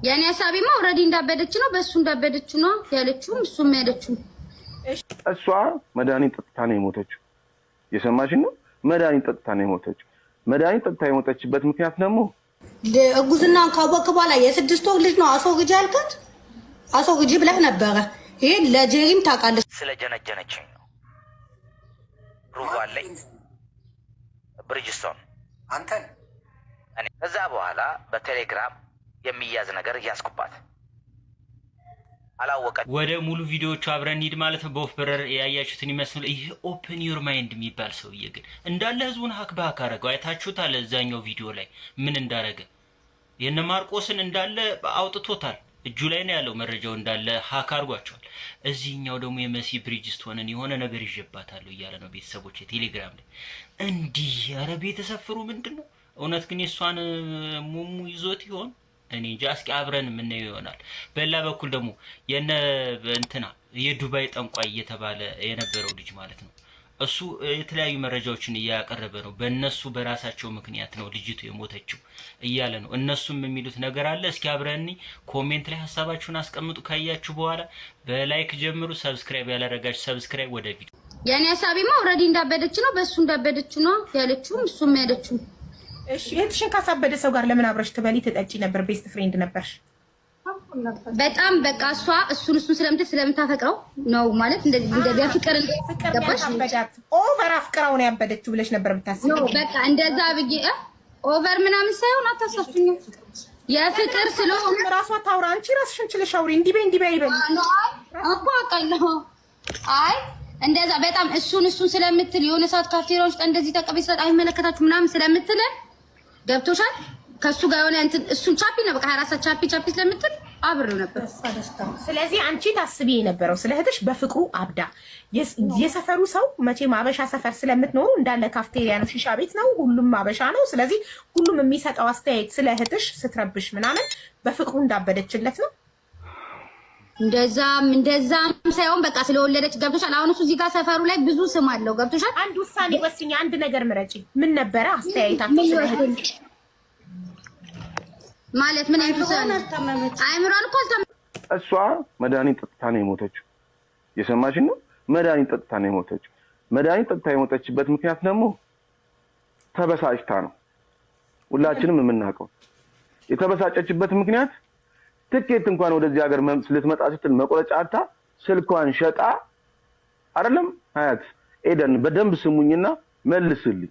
ያኔ ሐሳቢማ ኦሬዲ እንዳበደች ነው በሱ እንዳበደች ነው ያለችው እሱም ያለችው እሷ መድኃኒት ጠጥታ ነው የሞተችው የሰማሽ ነው መድኃኒት ጠጥታ ነው የሞተችው መድኃኒት ጠጥታ የሞተችበት ምክንያት ደግሞ እጉዝናን ካወቅ በኋላ የስድስት ወር ልጅ ነው አስወግጂ አልከት አስወግጂ ብለህ ነበረ ይሄ ለጄሪም ታውቃለች ስለጀነጀነችኝ ነው ሩዋለኝ ብሪጅስቶን አንተን እኔ ከዛ በኋላ በቴሌግራም የሚያዝ ነገር ያስኩባት አላወቀ ወደ ሙሉ ቪዲዮቹ አብረን እንሂድ ማለት ነው። በኦፍ በረር ያያችሁትን ይመስል ይሄ ኦፕን ዩር ማይንድ የሚባል ሰውዬ ግን እንዳለ ህዝቡን ሀክ ባክ አረገው። አይታችሁታል እዛኛው ቪዲዮ ላይ ምን እንዳረገ የነ ማርቆስን እንዳለ አውጥቶታል። እጁ ላይ ነው ያለው መረጃው እንዳለ ሀክ አርጓቸዋል። እዚህኛው ደግሞ የመሲ ብሪጅስቶንን የሆነ ነገር ይጀባታል እያለ ነው ቤተሰቦች ቴሌግራም ላይ እንዲህ ያረ ቤተሰፍሩ ምንድነው እውነት ግን የሷን ሙሙ ይዞት ይሆን እኔ እንጃ። እስኪ አብረን ምን ነው ይሆናል። በላ በኩል ደግሞ የነ እንትና የዱባይ ጠንቋይ እየተባለ የነበረው ልጅ ማለት ነው እሱ የተለያዩ መረጃዎችን እያቀረበ ነው። በእነሱ በራሳቸው ምክንያት ነው ልጅቱ የሞተችው እያለ ነው። እነሱም የሚሉት ነገር አለ። እስኪ አብረን ኮሜንት ላይ ሐሳባችሁን አስቀምጡ። ካያችሁ በኋላ በላይክ ጀምሩ። ሰብስክራይብ ያላረጋችሁ ሰብስክራይብ ወደ ቪዲዮ ያኔ ሐሳቢማ ኦሬዲ እንዳበደች ነው በሱ እንዳበደች ነው ያለችው እሱም ያለችው እሺ እህትሽን ካሳበደ ሰው ጋር ለምን አብረሽ ትበሊ ትጠጪ ነበር? ቤስት ፍሬንድ ነበርሽ። በጣም በቃ እሱን ስለምታፈቅረው ነው ማለት እንደዚህ ፍቅር ገባሽ? ኦቨር አፍቅራው ነው ያበደችው ብለሽ ነበር ብታስቢ። ነው በቃ እንደዛ ብዬ ኦቨር ምናምን ሳይሆን አታሳሱኝ። የፍቅር ስለሆነ ራሷ ታውራ አንቺ ራስሽን ችለሽ አውሪ። እንዲህ በይ ይበል እኮ አውቃለሁ። አይ እንደዛ በጣም እሱን ስለምትል የሆነ ሰዓት ካፍቴሪያ ውስጥ እንደዚህ ተቀበይ ሰጣ አይመለከታችሁ ምናምን ስለምትል ገብቶሻል። ከሱ ጋር የሆነ እንትን እሱን ቻፒ ነው በቃ 24 ሰዓት ቻፒ ስለምትል አብሬው ነበር። ስለዚህ አንቺ ታስቢ የነበረው ስለ እህትሽ በፍቅሩ አብዳ የሰፈሩ ሰው መቼም አበሻ ሰፈር ስለምትኖሩ እንዳለ ካፍቴሪያ ነው ሺሻ ቤት ነው ሁሉም አበሻ ነው። ስለዚህ ሁሉም የሚሰጠው አስተያየት ስለ እህትሽ ስትረብሽ ምናምን በፍቅሩ እንዳበደችለት ነው። እንደዛም ሳይሆን በቃ ስለወለደች ገብቶሻል። አሁን እሱ እዚህ ጋር ሰፈሩ ላይ ብዙ ስም አለው ገብቶሻል። አንድ ውሳኔ ወስኝ፣ አንድ ነገር ምረጪ። ምን ነበረ አስተያየታችሁ? ማለት ምን አይነት ውሳኔ? አይምሮን እኮ እሷ መድኃኒት ጠጥታ ነው የሞተችው የሰማሽን ነው መድኃኒት ጠጥታ ነው የሞተችው መድኃኒት ጠጥታ የሞተችበት ምክንያት ደግሞ ተበሳጭታ ነው። ሁላችንም የምናውቀው የተበሳጨችበት ምክንያት ትኬት እንኳን ወደዚህ ሀገር ልትመጣ ስትል መቆረጫ አታ ስልኳን ሸጣ አይደለም ሀያት ኤደን በደንብ ስሙኝና መልስልኝ።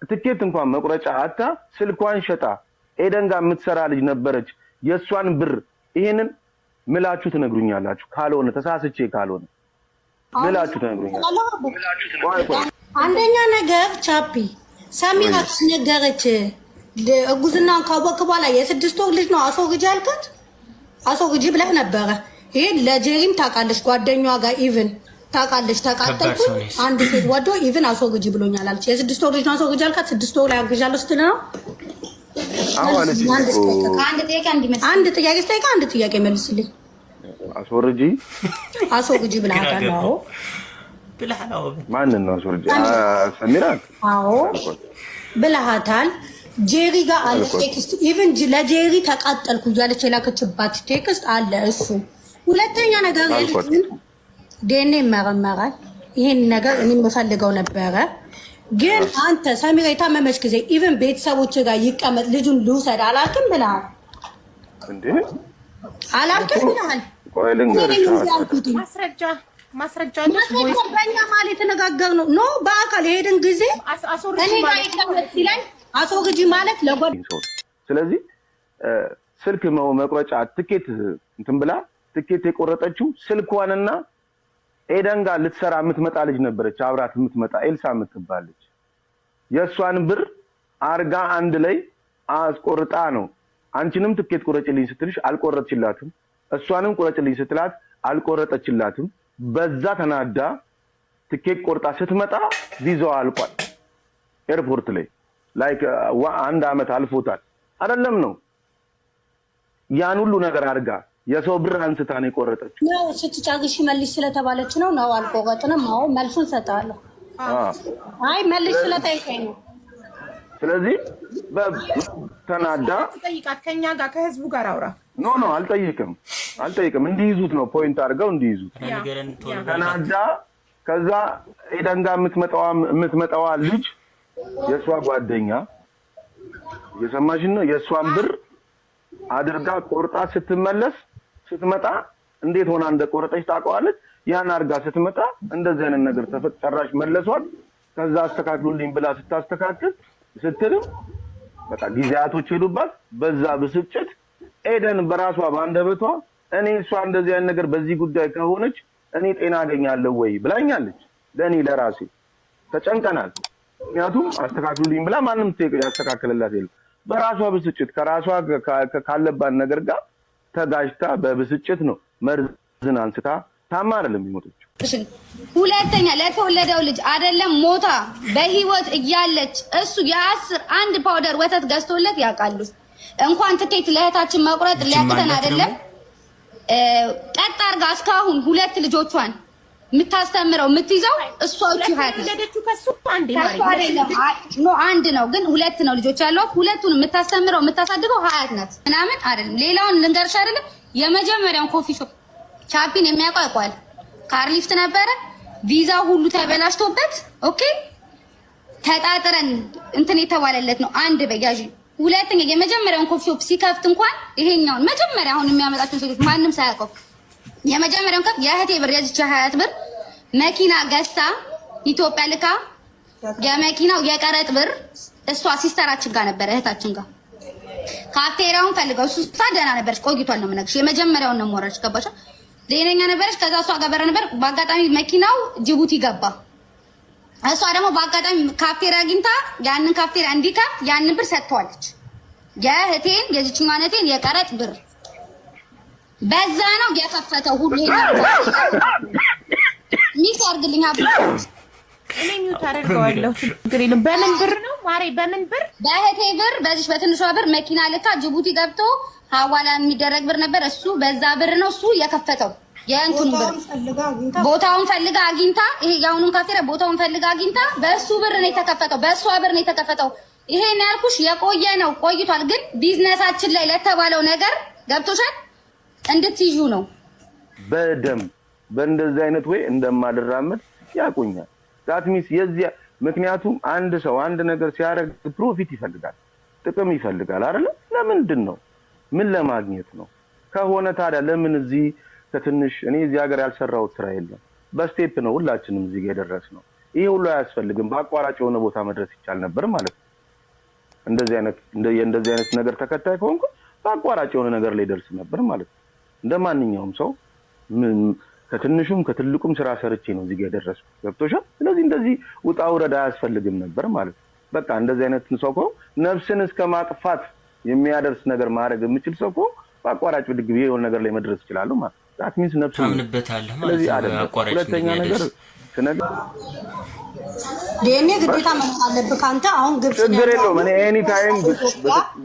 ትኬት እንኳን መቆረጫ አታ ስልኳን ሸጣ ኤደን ጋር የምትሰራ ልጅ ነበረች። የሷን ብር ይሄንን ምላችሁ ትነግሩኛላችሁ። ካልሆነ ተሳስቼ ካልሆነ ምላችሁ ትነግሩኛላችሁ። አንደኛ ነገር ቻፒ ሳሚራ ነገረች እጉዝናን ካወቅ በኋላ የስድስት ወር ልጅ ነው አስወግጂ አልከት አስወግጂ ብለህ ነበረ። ይሄ ለጄሪም ታውቃለች ጓደኛዋ ጋር ኢቭን ታውቃለች። ተቃጠልኩ አንድ ሴት ወዶ ኢቭን አስወግጂ ብሎኛል አለች። የስድስት ወር ልጅ ነው አስወግጂ አልከት 6 ወር ላይ አግዣለሁ ስትል ነው። አንድ ጥያቄ መልስልኝ። አስወግጂ ብለሃል? ብለሃል። ማንን ነው አስወግጂ? ሰሚራ? አዎ ብለሃታል። ጄሪ ጋር አለ ቴክስት ኢቭን ለጄሪ ተቃጠልኩ እያለች የላከችባት ቴክስት አለ። እሱ ሁለተኛ ነገር ዴኔ ይመረመራል። ይሄን ነገር እኔ የምፈልገው ነበረ። ግን አንተ ሰሚራ የታመመች ጊዜ ኢቭን ቤተሰቦች ጋር ይቀመጥ ልጁን ልውሰድ አላልክም ብለሃል እንዴ? አላልክም ብለሃል። ማስረጃ በእኛ ማለት የተነጋገርነው ነው። በአካል የሄድን ጊዜ እኔ ጋር ይቀመጥ ሲለኝ አስወግጂ ማለት ለጓድ ስለዚህ ስልክ መቁረጫ ትኬት እንትን ብላ ትኬት የቆረጠችው ስልኳንና ኤደን ጋር ልትሰራ የምትመጣ ልጅ ነበረች። አብራት የምትመጣ ኤልሳ የምትባለች የሷን ብር አርጋ አንድ ላይ አስቆርጣ ነው። አንቺንም ትኬት ቆረጭልኝ ስትልሽ አልቆረጥችላትም። እሷንም ቆረጭልኝ ስትላት አልቆረጠችላትም። በዛ ተናዳ ትኬት ቆርጣ ስትመጣ ቪዛዋ አልቋል ኤርፖርት ላይ ላይክ 1 አመት አልፎታል አይደለም ነው። ያን ሁሉ ነገር አድርጋ የሰው ብር አንስታ ነው የቆረጠችው። ነው ስትጫግሽ መልሽ ስለተባለች ነው ነው አልቆረጥንም። አዎ መልሱን ሰጣለሁ። አይ መልሽ ስለጠይቀኝ ነው። ስለዚህ ተናዳ ጠይቃት። ከኛ ጋር ከህዝቡ ጋር አውራ ኖ አልጠይቅም እንዲይዙት ነው ፖይንት አድርገው እንዲይዙት ተናዳ ከዛ ኤደን ጋር የምትመጣዋ ልጅ የሷ ጓደኛ የሰማሽ ነው የሷን ብር አድርጋ ቆርጣ ስትመጣ እንዴት ሆና እንደቆረጠች ታውቀዋለች ያን አድርጋ ስትመጣ እንደዚህ አይነት ነገር ተፈጠራሽ መለሷት ከዛ አስተካክሉልኝ ብላ ስታስተካክል ስትልም በቃ ጊዜያቶች ሄዱባት በዛ ብስጭት ኤደን በራሷ ባንደበቷ እኔ እሷ እንደዚህ አይነት ነገር በዚህ ጉዳይ ከሆነች እኔ ጤና አገኛለሁ ወይ ብላኛለች ለኔ ለራሴ ተጨንቀናል ምክንያቱም አስተካክሉልኝ ብላ ማንም ያስተካክለላት የለም በራሷ ብስጭት ከራሷ ካለባት ነገር ጋር ተጋጅታ በብስጭት ነው መርዝን አንስታ ታማ አይደለም የሚሞተችው ሁለተኛ ለተወለደው ልጅ አይደለም ሞታ በህይወት እያለች እሱ የ10 ፓውደር ወተት ገዝቶለት ያውቃሉ እንኳን ትኬት ለእህታችን መቁረጥ ሊያቅተን አይደለም ቀጥ አድርጋ እስካሁን ሁለት ልጆቿን የምታስተምረው የምትይዘው እሷ እቺ ሀያት ለደቹ ከሱ አንድ ነው ግን ሁለት ነው ልጆች ያሏት ሁለቱን የምታስተምረው የምታሳድገው ሀያት ናት ምናምን አይደለም ሌላውን ልንገርሽ አይደለም የመጀመሪያውን ኮፊ ሾፕ ቻፒን የሚያውቀው ያውቃል ካርሊፍት ነበረ ቪዛ ሁሉ ተበላሽቶበት ኦኬ ተጣጥረን እንትን የተባለለት ነው አንድ በያዥ ሁለተኛ የመጀመሪያውን ኮፊ ሾፕ ሲከፍት እንኳን ይሄኛውን መጀመሪያ አሁን የሚያመጣቸው ሴቶች ማንም ሳያውቀው የመጀመሪያውን ከፍ የእህቴ ብር የዚች ሀያት ብር መኪና ገዝታ ኢትዮጵያ ልካ የመኪናው የቀረጥ ብር እሷ ሲስተራችን ጋር ነበር እህታችን ጋር ካፍቴሪያውን ፈልገው እሱ ታደና ነበርሽ ቆይቷል ነው የምነግርሽ የመጀመሪያውን ነው ሞራች ገባሽ ሌላኛ ነበርሽ ከዛ እሷ ጋር ነበር በአጋጣሚ መኪናው ጅቡቲ ገባ እሷ ደግሞ በአጋጣሚ ካፍቴሪያ አግኝታ ያንን ካፍቴሪያ እንዲከፍት ያንን ብር ሰጥቷለች የእህቴን የዚችኛነቴን የቀረጥ ብር በዛ ነው የከፈተው ሁሉ ሚስ አርግልኝ አብ እኔ ሚውት አደርገዋለሁ ግሪን በምን ብር ነው ማሬ በምን ብር በእህቴ ብር በዚህ በትንሿ ብር መኪና ልካ ጅቡቲ ገብቶ ሐዋላ የሚደረግ ብር ነበር እሱ በዛ ብር ነው እሱ የከፈተው የእንቱን ብር ቦታውን ፈልጋ አግኝታ ይሄ ያውኑን ካፍቴሪያ ቦታውን ፈልጋ አግኝታ በእሱ ብር ነው የተከፈተው በእሷ ብር ነው የተከፈተው ይሄን ያልኩሽ የቆየ ነው ቆይቷል ግን ቢዝነሳችን ላይ ለተባለው ነገር ገብቶሻል እንድትይዙ ነው በደም በእንደዚህ አይነት ወይ እንደማደራመድ ያቁኛል ዳትሚስ የዚያ ምክንያቱም አንድ ሰው አንድ ነገር ሲያደርግ ፕሮፊት ይፈልጋል ጥቅም ይፈልጋል አይደል ለምንድን ነው ምን ለማግኘት ነው ከሆነ ታዲያ ለምን እዚህ ከትንሽ እኔ እዚህ ሀገር ያልሰራው ስራ የለም በስቴፕ ነው ሁላችንም እዚህ ጋር ደረስነው ይሄ ሁሉ አያስፈልግም በአቋራጭ የሆነ ቦታ መድረስ ይቻል ነበር ማለት ነው እንደዚህ አይነት ነገር ተከታይ ከሆንኩ በአቋራጭ የሆነ ነገር ላይ ደርስ ነበር ማለት ነው እንደማንኛውም ሰው ከትንሹም ከትልቁም ስራ ሰርቼ ነው እዚህ ጋር ደረስኩ ገብቶሻል ስለዚህ እንደዚህ ውጣ ውረድ አያስፈልግም ነበር ማለት በቃ እንደዚህ አይነት ሰው እኮ ነፍስን እስከ ማጥፋት የሚያደርስ ነገር ማድረግ የምችል ሰው እኮ በአቋራጭ ድግብ የሆነ ነገር ላይ መድረስ ይችላል ማለት ዳት ሚንስ ነፍስን ታምንበታለህ ማለት ነው አቋራጭ ሁለተኛ ነገር ስነግር ዴኔ ግዴታ ማለት አለብህ ካንተ አሁን ግብጽ ነው ችግር የለውም እኔ ኤኒ ታይም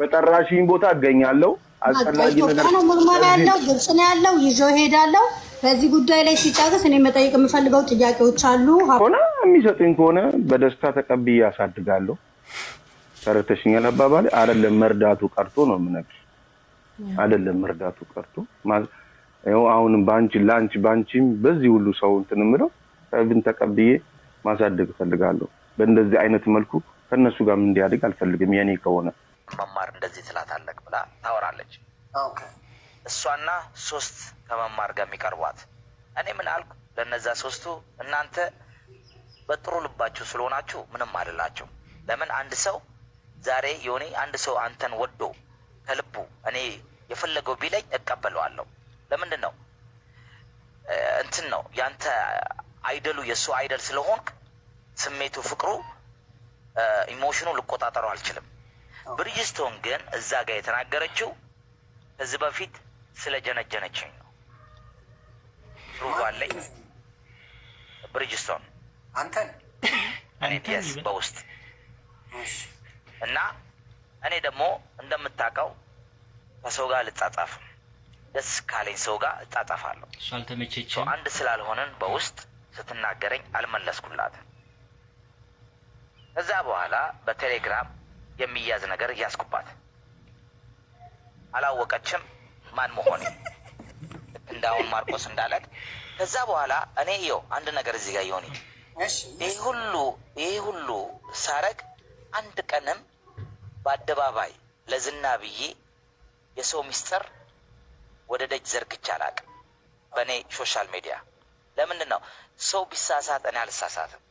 በጠራሽኝ ቦታ አገኛለሁ አስፈላጊ ነገር ነው ምርመራ ያለው ግብጽ ነው ያለው ይዤው ሄዳለሁ በዚህ ጉዳይ ላይ ሲጨርስ እኔ መጠየቅ የምፈልገው ጥያቄዎች አሉ ሆነ የሚሰጡኝ ከሆነ በደስታ ተቀብዬ ያሳድጋለሁ ተረተሽኛል አባባሌ አይደለም መርዳቱ ቀርቶ ነው የምነግርሽ አይደለም መርዳቱ ቀርቶ ማለት ያው አሁንም ባንቺም በዚህ ሁሉ ሰው እንትን ምለው ብን ተቀብዬ ማሳደግ ፈልጋለሁ በእንደዚህ አይነት መልኩ ከነሱ ጋር እንዲያድግ አልፈልግም የኔ ከሆነ መማር እንደዚህ ትላታለህ ብላ ታወራለች ኦኬ እሷና 3 ከመማር ጋር የሚቀርቧት እኔ ምን አልኩ ለነዛ 3ቱ እናንተ በጥሩ ልባችሁ ስለሆናችሁ ምንም አይደላችሁ ለምን አንድ ሰው ዛሬ የሆነ አንድ ሰው አንተን ወዶ ከልቡ እኔ የፈለገው ቢለኝ እቀበለዋለሁ ለምንድን ነው እንትን ነው ያንተ አይደሉ የሱ አይደል ስለሆንክ ስሜቱ ፍቅሩ ኢሞሽኑ ልቆጣጠረው አልችልም ብሪጅስቶን ግን እዛ ጋር የተናገረችው ከዚህ በፊት ስለጀነጀነችኝ ነው ሩዋለኝ ብሪጅስቶን አንተን ፒስ በውስጥ እና እኔ ደግሞ እንደምታውቀው ከሰው ጋር ልጻጻፍም ደስ ካለኝ ሰው ጋር እጻጻፋለሁ እሱ አልተመቸችም አንድ ስላልሆነን በውስጥ ስትናገረኝ አልመለስኩላትም ከዛ በኋላ በቴሌግራም የሚያዝ ነገር ያስኩባት አላወቀችም ማን መሆኔ እንዳውን ማርቆስ እንዳለት ከዛ በኋላ እኔ ይኸው አንድ ነገር እዚህ ጋር ይሆን ይሄ ሁሉ ሳረግ አንድ ቀንም በአደባባይ ለዝና ብዬ የሰው ሚስጥር ወደ ደጅ ዘርግቼ አላውቅም በእኔ ሶሻል ሚዲያ። ለምንድን ነው ሰው ቢሳሳት እኔ አልሳሳትም።